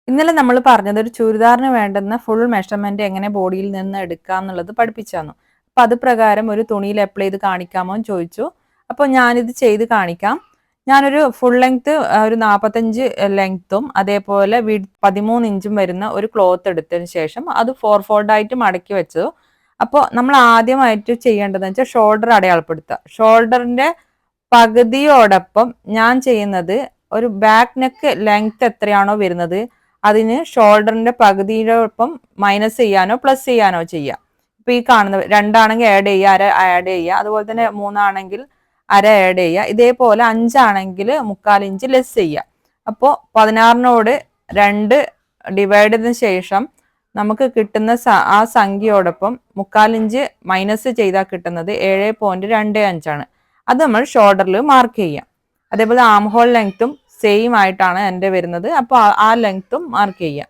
ഇന്നലെ നമ്മൾ പറഞ്ഞത് ഒരു ചുരിദാറിന് വേണ്ടുന്ന ഫുൾ മെഷർമെന്റ് എങ്ങനെ ബോഡിയിൽ നിന്ന് എടുക്കാം എന്നുള്ളത് പഠിപ്പിച്ചു. അപ്പൊ അത് പ്രകാരം ഒരു തുണിയിൽ അപ്ലൈ ചെയ്ത് കാണിക്കാമോ എന്ന് ചോദിച്ചു. അപ്പോൾ ഞാനിത് ചെയ്ത് കാണിക്കാം. ഞാനൊരു ഫുൾ ലെങ്ത് ഒരു 45 ലെങ്ത്തും അതേപോലെ 13 ഇഞ്ചും വരുന്ന ഒരു ക്ലോത്ത് എടുത്തതിന് ശേഷം അത് 4 ആയിട്ട് മടക്കി വെച്ചു. അപ്പോൾ നമ്മൾ ആദ്യമായിട്ട് ചെയ്യേണ്ടതെന്ന് വെച്ചാൽ ഷോൾഡർ അടയാളപ്പെടുത്തുക. ഷോൾഡറിന്റെ പകുതിയോടൊപ്പം ഞാൻ ചെയ്യുന്നത് ഒരു ബാക്ക് നെക്ക് ലെങ്ത് എത്രയാണോ വരുന്നത് അതിന് ഷോൾഡറിന്റെ പകുതിയോടൊപ്പം മൈനസ് ചെയ്യാനോ പ്ലസ് ചെയ്യാനോ ചെയ്യാം. ഇപ്പൊ ഈ കാണുന്ന 2 ആണെങ്കിൽ ആഡ് ചെയ്യുക, അര ആഡ് ചെയ്യുക. അതുപോലെ തന്നെ 3 ആണെങ്കിൽ അര ആഡ് ചെയ്യുക. ഇതേപോലെ 5 ആണെങ്കിൽ 1/4 ഇഞ്ച് ലെസ് ചെയ്യുക. അപ്പോൾ 16നോട് 2 ഡിവൈഡ് ചെയ്തതിനു ശേഷം നമുക്ക് കിട്ടുന്ന ആ സംഖ്യയോടൊപ്പം 1/4 ഇഞ്ച് മൈനസ് ചെയ്താൽ കിട്ടുന്നത് 7.25 ആണ്. അത് നമ്മൾ ഷോൾഡറിൽ മാർക്ക് ചെയ്യാം. അതേപോലെ ആം ഹോൾ ലെങ്ത്തും സെയിം ആയിട്ടാണ് എൻ്റെ വരുന്നത്. അപ്പോൾ ആ ലെങ്ത്തും മാർക്ക് ചെയ്യാം.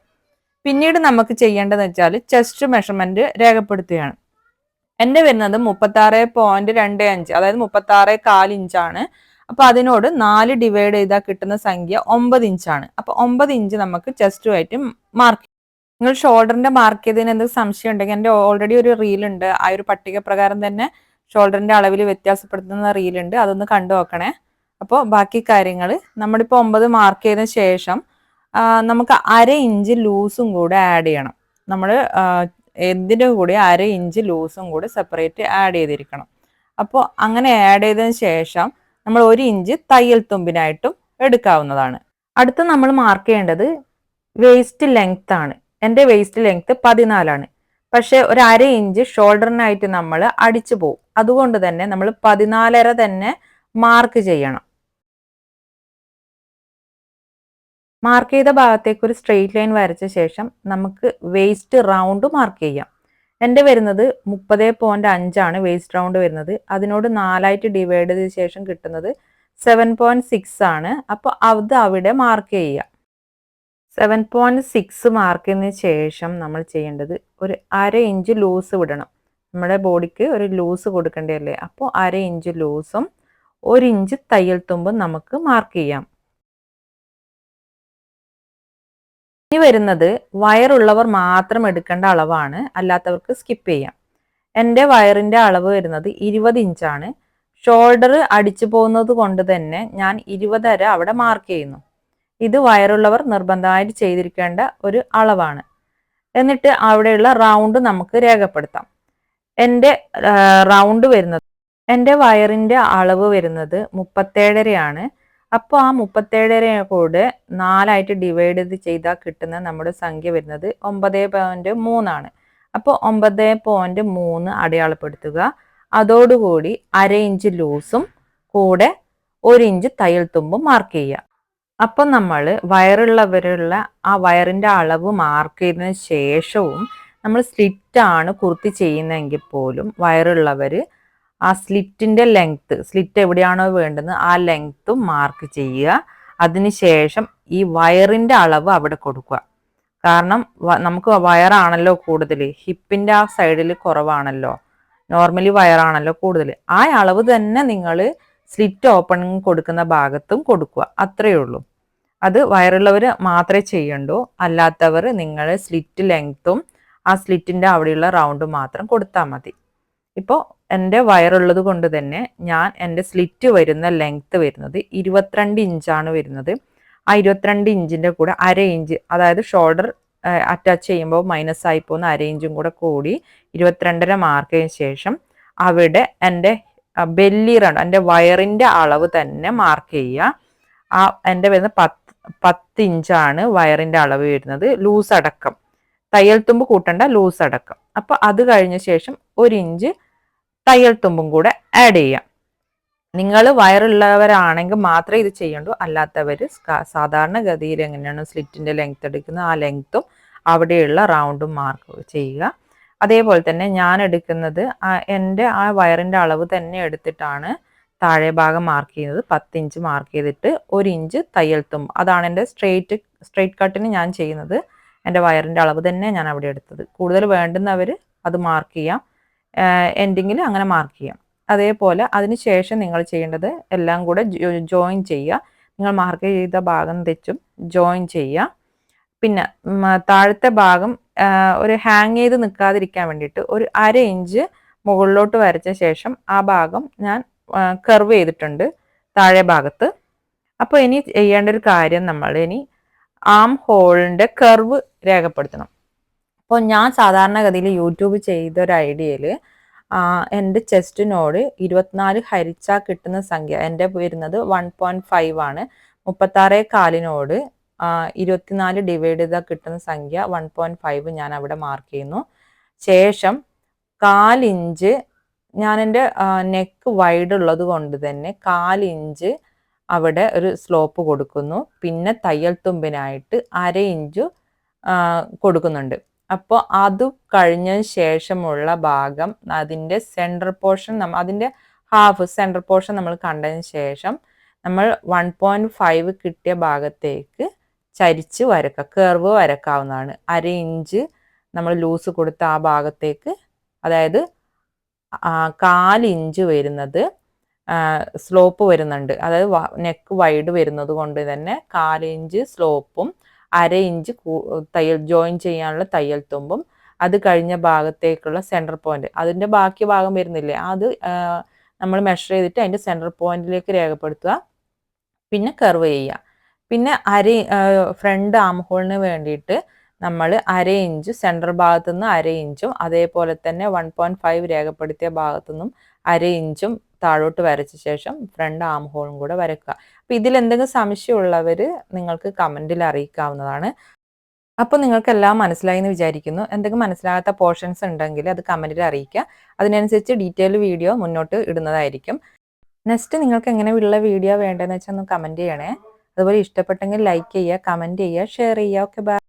പിന്നീട് നമുക്ക് ചെയ്യേണ്ടതെന്ന് വെച്ചാൽ ചെസ്റ്റ് മെഷർമെന്റ് രേഖപ്പെടുത്തുകയാണ്. എൻ്റെ വരുന്നത് 36.25, അതായത് 36.4 ഇഞ്ചാണ്. അപ്പൊ അതിനോട് 4 ഡിവൈഡ് ചെയ്താൽ കിട്ടുന്ന സംഖ്യ 9 ഇഞ്ചാണ്. അപ്പൊ 9 ഇഞ്ച് നമുക്ക് ചെസ്റ്റുമായിട്ട് മാർക്ക്. നിങ്ങൾ ഷോൾഡറിന്റെ മാർക്ക് ചെയ്തതിന് എന്തെങ്കിലും സംശയം ഉണ്ടെങ്കിൽ എൻ്റെ ഓൾറെഡി ഒരു റീലുണ്ട്. ആ ഒരു പട്ടിക പ്രകാരം തന്നെ ഷോൾഡറിന്റെ അളവിൽ വ്യത്യാസപ്പെടുത്തുന്ന റീലുണ്ട്. അതൊന്ന് കണ്ടു നോക്കണേ. അപ്പോൾ ബാക്കി കാര്യങ്ങൾ നമ്മളിപ്പോൾ 9 മാർക്ക് ചെയ്തതിന് ശേഷം നമുക്ക് അര ഇഞ്ച് ലൂസും കൂടെ ആഡ് ചെയ്യണം. നമ്മൾ എന്തിൻ്റെ കൂടെ അര ഇഞ്ച് ലൂസും കൂടെ സെപ്പറേറ്റ് ആഡ് ചെയ്തിരിക്കണം. അപ്പോൾ അങ്ങനെ ആഡ് ചെയ്തതിന് ശേഷം നമ്മൾ 1 ഇഞ്ച് തയ്യൽ തുമ്പിനായിട്ടും എടുക്കാവുന്നതാണ്. അടുത്ത നമ്മൾ മാർക്ക് ചെയ്യേണ്ടത് വേസ്റ്റ് ലെങ്ത് ആണ്. എൻ്റെ വേസ്റ്റ് ലെങ്ത് 14 ആണ്. പക്ഷെ ഒരു അര ഇഞ്ച് ഷോൾഡറിനായിട്ട് നമ്മൾ അടിച്ചു പോകും. അതുകൊണ്ട് തന്നെ നമ്മൾ 14.5 തന്നെ മാർക്ക് ചെയ്യണം. മാർക്ക് ചെയ്ത ഭാഗത്തേക്ക് ഒരു സ്ട്രെയിറ്റ് ലൈൻ വരച്ച ശേഷം നമുക്ക് വേസ്റ്റ് റൗണ്ട് മാർക്ക് ചെയ്യാം. എൻ്റെ വരുന്നത് 30.5 ആണ് വേസ്റ്റ് റൗണ്ട് വരുന്നത്. അതിനോട് 4 ഡിവൈഡ് ചെയ്ത ശേഷം കിട്ടുന്നത് 7.6 ആണ്. അപ്പോൾ അത് അവിടെ മാർക്ക് ചെയ്യുക. 7.6 മാർക്ക് ചെയ്തതിന് ശേഷം നമ്മൾ ചെയ്യേണ്ടത് ഒരു അര ഇഞ്ച് ലൂസ് വിടണം. നമ്മുടെ ബോഡിക്ക് ഒരു ലൂസ് കൊടുക്കേണ്ടതല്ലേ. അപ്പോൾ അര ഇഞ്ച് ലൂസും 1 ഇഞ്ച് തയ്യൽ തുമ്പും നമുക്ക് മാർക്ക് ചെയ്യാം. ഇനി വരുന്നത് വയറുള്ളവർ മാത്രം എടുക്കേണ്ട അളവാണ്, അല്ലാത്തവർക്ക് സ്കിപ്പ് ചെയ്യാം. എൻ്റെ വയറിൻ്റെ അളവ് വരുന്നത് 20 ഇഞ്ചാണ്. ഷോൾഡർ അടിച്ചു പോകുന്നത് കൊണ്ട് തന്നെ ഞാൻ 20.5 അവിടെ മാർക്ക് ചെയ്യുന്നു. ഇത് വയറുള്ളവർ നിർബന്ധമായിട്ട് ചെയ്തിരിക്കേണ്ട ഒരു അളവാണ്. എന്നിട്ട് അവിടെയുള്ള റൗണ്ട് നമുക്ക് രേഖപ്പെടുത്താം. എൻ്റെ റൗണ്ട് വരുന്നത്, എൻ്റെ വയറിൻ്റെ അളവ് വരുന്നത് 37.5 ആണ്. അപ്പോൾ ആ 37.5 കൂടെ 4 ഡിവൈഡ് ചെയ്താൽ കിട്ടുന്ന നമ്മുടെ സംഖ്യ വരുന്നത് 9.3 ആണ്. അപ്പോൾ 9.3 അടയാളപ്പെടുത്തുക. അതോടുകൂടി അര ഇഞ്ച് ലൂസും കൂടെ 1 ഇഞ്ച് തയ്യൽ തുമ്പും മാർക്ക് ചെയ്യുക. അപ്പം നമ്മൾ വയറുള്ളവരുള്ള ആ വയറിൻ്റെ അളവ് മാർക്ക് ചെയ്തതിന് ശേഷവും നമ്മൾ സ്ലിറ്റാണ് കുർത്തി ചെയ്യുന്നതെങ്കിൽ പോലും വയറുള്ളവർ ആ സ്ലിറ്റിൻ്റെ ലെങ്ത്ത്, സ്ലിറ്റ് എവിടെയാണോ വേണ്ടുന്നത് ആ ലെങ്ത്തും മാർക്ക് ചെയ്യുക. അതിനുശേഷം ഈ വയറിൻ്റെ അളവ് അവിടെ കൊടുക്കുക. കാരണം നമുക്ക് വയറാണല്ലോ കൂടുതൽ, ഹിപ്പിൻ്റെ ആ സൈഡിൽ കുറവാണല്ലോ, നോർമലി വയറാണല്ലോ കൂടുതൽ. ആ അളവ് തന്നെ നിങ്ങൾ സ്ലിറ്റ് ഓപ്പണിങ് കൊടുക്കുന്ന ഭാഗത്തും കൊടുക്കുക. അത്രയേ ഉള്ളൂ. അത് വയറുള്ളവർ മാത്രമേ ചെയ്യണ്ടൂ. അല്ലാത്തവർ നിങ്ങൾ സ്ലിറ്റ് ലെങ്ത്തും ആ സ്ലിറ്റിൻ്റെ അവിടെയുള്ള റൗണ്ട് മാത്രം കൊടുത്താൽ മതി. ഇപ്പോൾ എൻ്റെ വയറുള്ളത് കൊണ്ട് തന്നെ ഞാൻ എൻ്റെ സ്ലിറ്റ് വരുന്ന ലെങ്ത്ത് വരുന്നത് 22 ഇഞ്ചാണ് വരുന്നത്. ആ 22 ഇഞ്ചിൻ്റെ കൂടെ അര ഇഞ്ച്, അതായത് ഷോൾഡർ അറ്റാച്ച് ചെയ്യുമ്പോൾ മൈനസ് ആയി പോകുന്ന അര ഇഞ്ചും കൂടി 22.5 മാർക്ക് ചെയ്തതിന് ശേഷം അവിടെ എൻ്റെ ബെല്ലി റൗണ്ട്, എൻ്റെ വയറിൻ്റെ അളവ് തന്നെ മാർക്ക് ചെയ്യുക. ആ എൻ്റെ വരുന്ന 10 ഇഞ്ചാണ് വയറിൻ്റെ അളവ് വരുന്നത്, ലൂസ് അടക്കം. തയ്യൽ തുമ്പ് കൂട്ടണ്ട, ലൂസ് അടക്കം. അപ്പോൾ അത് കഴിഞ്ഞ ശേഷം 1 ഇഞ്ച് തയ്യൽ തുമ്പും കൂടെ ആഡ് ചെയ്യാം. നിങ്ങൾ വയറുള്ളവരാണെങ്കിൽ മാത്രമേ ഇത് ചെയ്യണ്ടൂ. അല്ലാത്തവർ സാധാരണഗതിയിൽ എങ്ങനെയാണ് സ്ലിറ്റിൻ്റെ ലെങ്ത് എടുക്കുന്നത് ആ ലെങ്ത്തും അവിടെയുള്ള റൗണ്ടും മാർക്ക് ചെയ്യുക. അതേപോലെ തന്നെ ഞാൻ എടുക്കുന്നത് എൻ്റെ ആ വയറിൻ്റെ അളവ് തന്നെ എടുത്തിട്ടാണ് താഴെ ഭാഗം മാർക്ക് ചെയ്യുന്നത്. 10 ഇഞ്ച് മാർക്ക് ചെയ്തിട്ട് 1 ഇഞ്ച് തയ്യൽ തുമ്പ്. അതാണ് എൻ്റെ സ്ട്രെയിറ്റ് കട്ടിന് ഞാൻ ചെയ്യുന്നത്. എൻ്റെ വയറിൻ്റെ അളവ് തന്നെ ഞാൻ അവിടെ എടുത്തത്. കൂടുതൽ വേണ്ടുന്നവർ അത് മാർക്ക് ചെയ്യാം, എൻഡിങ്ങിൽ അങ്ങനെ മാർക്ക് ചെയ്യാം. അതേപോലെ അതിന് ശേഷം നിങ്ങൾ ചെയ്യേണ്ടത് എല്ലാം കൂടെ ജോയിൻ ചെയ്യുക. നിങ്ങൾ മാർക്ക് ചെയ്ത ഭാഗം തെച്ചും ജോയിൻ ചെയ്യുക. പിന്നെ താഴത്തെ ഭാഗം ഒരു ഹാങ് ചെയ്ത് നിൽക്കാതിരിക്കാൻ വേണ്ടിയിട്ട് ഒരു 1/2 ഇഞ്ച് മുകളിലോട്ട് വരച്ച ശേഷം ആ ഭാഗം ഞാൻ കർവ് ചെയ്തിട്ടുണ്ട് താഴെ ഭാഗത്ത്. അപ്പോൾ ഇനി ചെയ്യേണ്ട ഒരു കാര്യം, നമ്മൾ ഇനി ആം ഹോളിൻ്റെ കർവ് രേഖപ്പെടുത്തണം. അപ്പോൾ ഞാൻ സാധാരണഗതിയിൽ യൂട്യൂബ് ചെയ്തൊരു ഐഡിയയിൽ എൻ്റെ ചെസ്റ്റിനോട് 24 ഹരിച്ചാൽ കിട്ടുന്ന സംഖ്യ എൻ്റെ വരുന്നത് 1.5 ആണ്. 36.4 24 ഡിവൈഡ് ചെയ്താൽ കിട്ടുന്ന സംഖ്യ 1.5 ഞാൻ അവിടെ മാർക്ക് ചെയ്യുന്നു. ശേഷം 4 ഇഞ്ച് ഞാൻ എൻ്റെ നെക്ക് വൈഡ് ഉള്ളത് കൊണ്ട് തന്നെ 4 ഇഞ്ച് അവിടെ ഒരു സ്ലോപ്പ് കൊടുക്കുന്നു. പിന്നെ തയ്യൽ തുമ്പിനായിട്ട് 1/2 ഇഞ്ച് കൊടുക്കുന്നുണ്ട്. അപ്പോൾ അത് കഴിഞ്ഞതിന് ശേഷമുള്ള ഭാഗം അതിൻ്റെ സെൻട്രൽ പോർഷൻ, അതിൻ്റെ ഹാഫ് സെൻട്രൽ പോർഷൻ നമ്മൾ കണ്ടതിന് ശേഷം നമ്മൾ 1.5 കിട്ടിയ ഭാഗത്തേക്ക് ചരിച്ച് വരക്കുക, കർവ് വരക്കാവുന്നതാണ്. 1/2 ഇഞ്ച് നമ്മൾ ലൂസ് കൊടുത്ത ആ ഭാഗത്തേക്ക്, അതായത് 4 ഇഞ്ച് വരുന്നത് സ്ലോപ്പ് വരുന്നുണ്ട്. അതായത് നെക്ക് വൈഡ് വരുന്നത് കൊണ്ട് തന്നെ 4 ഇഞ്ച് സ്ലോപ്പും 1/2 ഇഞ്ച് തയ്യൽ ജോയിൻ ചെയ്യാനുള്ള തയ്യൽ തുമ്പും, അത് കഴിഞ്ഞ ഭാഗത്തേക്കുള്ള സെൻറ്റർ പോയിന്റ്, അതിൻ്റെ ബാക്കി ഭാഗം വരുന്നില്ലേ, അത് നമ്മൾ മെഷർ ചെയ്തിട്ട് അതിൻ്റെ സെൻറ്റർ പോയിന്റിലേക്ക് രേഖപ്പെടുത്തുക. പിന്നെ കർവ് ചെയ്യുക. പിന്നെ ഫ്രണ്ട് ആം ഹോളിന് വേണ്ടിയിട്ട് നമ്മൾ 1/2 ഇഞ്ച് സെൻട്രൽ ഭാഗത്തു നിന്ന് 1/2 ഇഞ്ചും, അതേപോലെ തന്നെ 1.5 രേഖപ്പെടുത്തിയ ഭാഗത്തു നിന്നും 1/2 ഇഞ്ചും താഴോട്ട് വരച്ച ശേഷം ഫ്രണ്ട് ആം ഹോളും കൂടെ വരക്കുക. അപ്പോൾ ഇതിൽ എന്തെങ്കിലും സംശയമുള്ളവർ നിങ്ങൾക്ക് കമൻറ്റിൽ അറിയിക്കാവുന്നതാണ്. അപ്പോൾ നിങ്ങൾക്ക് എല്ലാം മനസ്സിലായി എന്ന് വിചാരിക്കുന്നു. എന്തെങ്കിലും മനസ്സിലാകാത്ത പോർഷൻസ് ഉണ്ടെങ്കിൽ അത് കമൻറ്റിൽ അറിയിക്കുക. അതിനനുസരിച്ച് ഡീറ്റെയിൽ വീഡിയോ മുന്നോട്ട് ഇടുന്നതായിരിക്കും. നെക്സ്റ്റ് നിങ്ങൾക്ക് എങ്ങനെയുള്ള വീഡിയോ വേണ്ടതെന്ന് വെച്ചാൽ ഒന്ന് കമൻറ്റ് ചെയ്യണേ. അതുപോലെ ഇഷ്ടപ്പെട്ടെങ്കിൽ ലൈക്ക് ചെയ്യുക, കമൻറ്റ് ചെയ്യുക, ഷെയർ ചെയ്യുക. Okay, by.